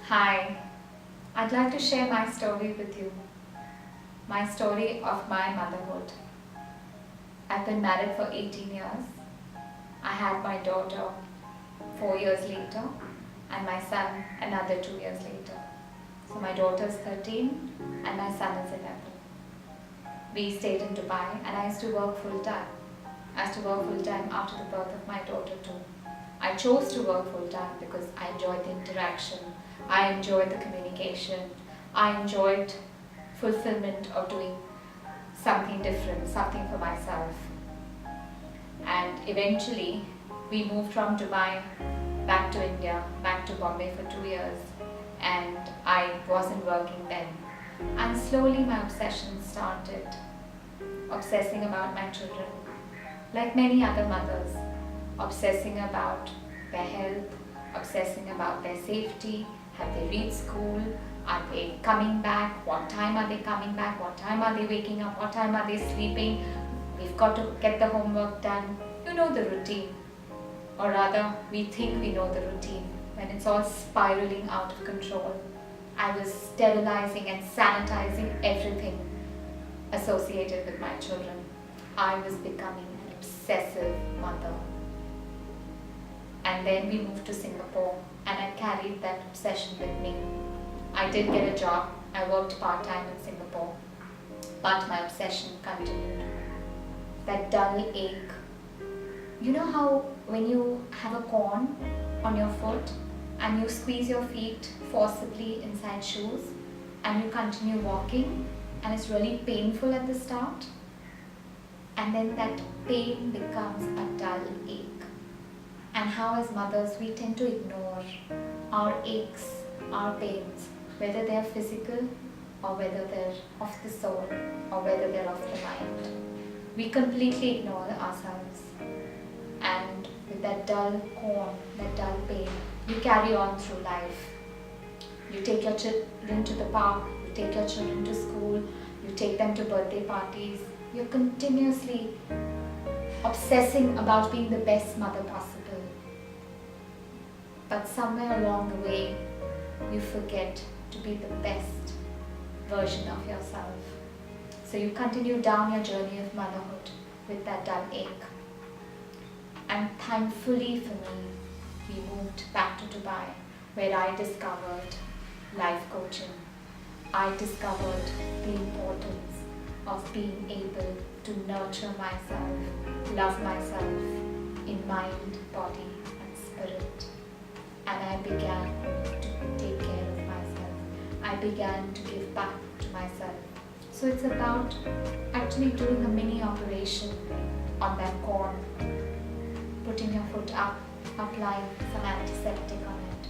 Hi, I'd like to share my story with you. My story of my motherhood. I've been married for 18 years. I had my daughter 4 years later and my son another 2 years later. So my daughter is 13 and my son is 11. We stayed in Dubai and I used to work full time. I used to work full time after the birth of my daughter too. I chose to work full time because I enjoyed the interaction, I enjoyed the communication, I enjoyed fulfillment of doing something different, something for myself. And eventually we moved from Dubai back to India, back to Bombay for 2 years, and I wasn't working then. And slowly my obsession started, obsessing about my children, like many other mothers, obsessing about their health, obsessing about their safety. Have they reached school? Are they coming back? What time are they coming back? What time are they waking up? What time are they sleeping? We've got to get the homework done. You know the routine. Or rather, we think we know the routine when it's all spiraling out of control. I was sterilizing and sanitizing everything associated with my children. I was becoming an obsessive mother. And then we moved to Singapore and I carried that obsession with me. I did get a job. I worked part-time in Singapore, but my obsession continued. That dull ache. You know how when you have a corn on your foot and you squeeze your feet forcibly inside shoes and you continue walking and it's really painful at the start, and then that pain becomes a dull ache. And how as mothers we tend to ignore our aches, our pains, whether they're physical or whether they're of the soul or whether they're of the mind. We completely ignore ourselves, and with that dull corn, that dull pain, you carry on through life. You take your children to the park, you take your children to school, you take them to birthday parties. You're continuously obsessing about being the best mother possible. But somewhere along the way, you forget to be the best version of yourself. So you continue down your journey of motherhood with that dull ache. And thankfully for me, we moved back to Dubai, where I discovered life coaching. I discovered the importance of being able to nurture myself, love myself in mind, body and spirit. And I began to take care of myself. I began to give back to myself. So it's about actually doing a mini operation on that corn, putting your foot up, applying some antiseptic on it,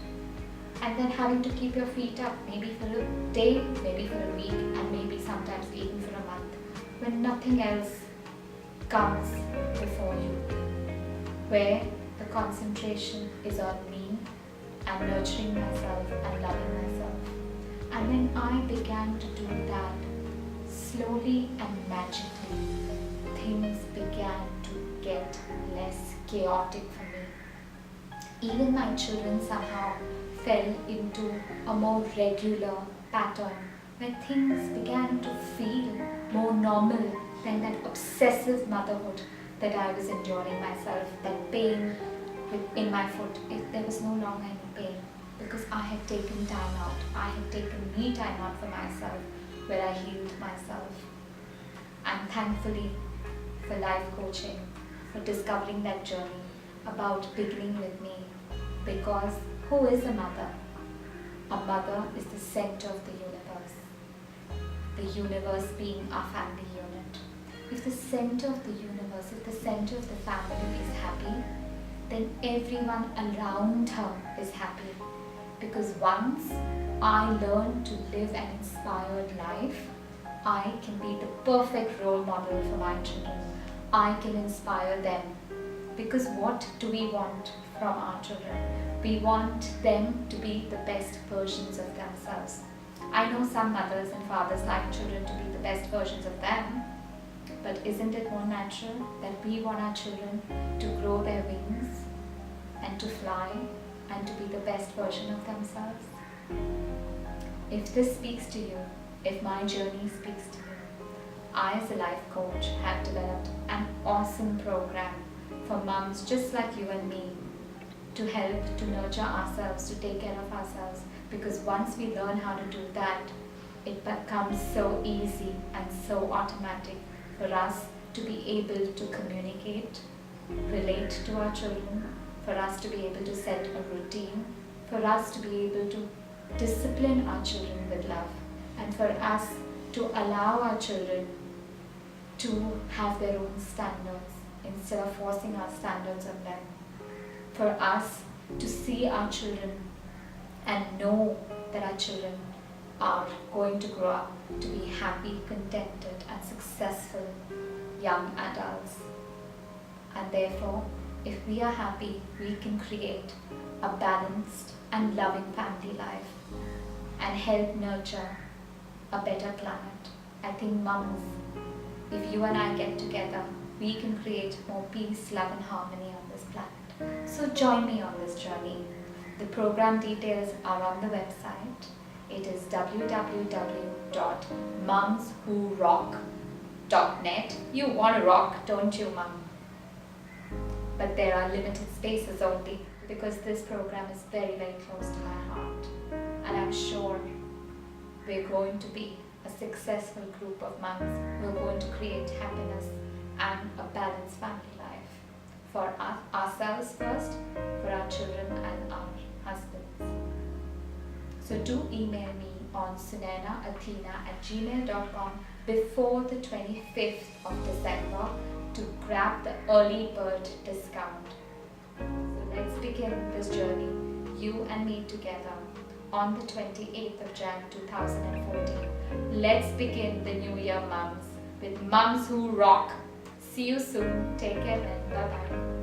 and then having to keep your feet up maybe for a day, maybe for a week, and maybe sometimes even for a month, when nothing else comes before you, where the concentration is on me and nurturing myself and loving myself. And then I began to do that slowly and magically. Things began to get less chaotic for me. Even my children somehow fell into a more regular pattern where things began to feel more normal than that obsessive motherhood that I was enjoying myself. That pain in my foot, there was no longer any pain because I had taken time out. I had taken me time out for myself, where I healed myself. And thankfully for life coaching, for discovering that journey about beginning with me. Because who is a mother? A mother is the center of the universe. The universe being our family unit. If the center of the universe, if the center of the family is happy, then everyone around her is happy. Because once I learn to live an inspired life, I can be the perfect role model for my children. I can inspire them. Because what do we want from our children? We want them to be the best versions of themselves. I know some mothers and fathers like children to be the best versions of them, but isn't it more natural that we want our children to grow their wings and to fly and to be the best version of themselves? If this speaks to you, if my journey speaks to you, I as a life coach have developed an awesome program for mums just like you and me to help to nurture ourselves, to take care of ourselves, because once we learn how to do that, it becomes so easy and so automatic for us to be able to communicate, relate to our children, for us to be able to set a routine, for us to be able to discipline our children with love, and for us to allow our children to have their own standards instead of forcing our standards on them. For us to see our children and know that our children are going to grow up to be happy, contented and successful young adults. And therefore, if we are happy, we can create a balanced and loving family life and help nurture a better planet. I think mums, if you and I get together, we can create more peace, love and harmony on this planet. So join me on this journey. The program details are on the website. It is www.mumswhorock.net. You want to rock, don't you, mum? But there are limited spaces only because this program is very, very close to my heart. And I'm sure we're going to be a successful group of mums who are going to create happiness and a balanced family life for ourselves first, for our children and our husbands. So do email me on sunanaathena@gmail.com before the 25th of December to grab the early bird discount. So let's begin this journey, you and me together, on the 28th of Jan 2014. Let's begin the New Year, mums, with Mums Who Rock. See you soon. Take care and bye-bye.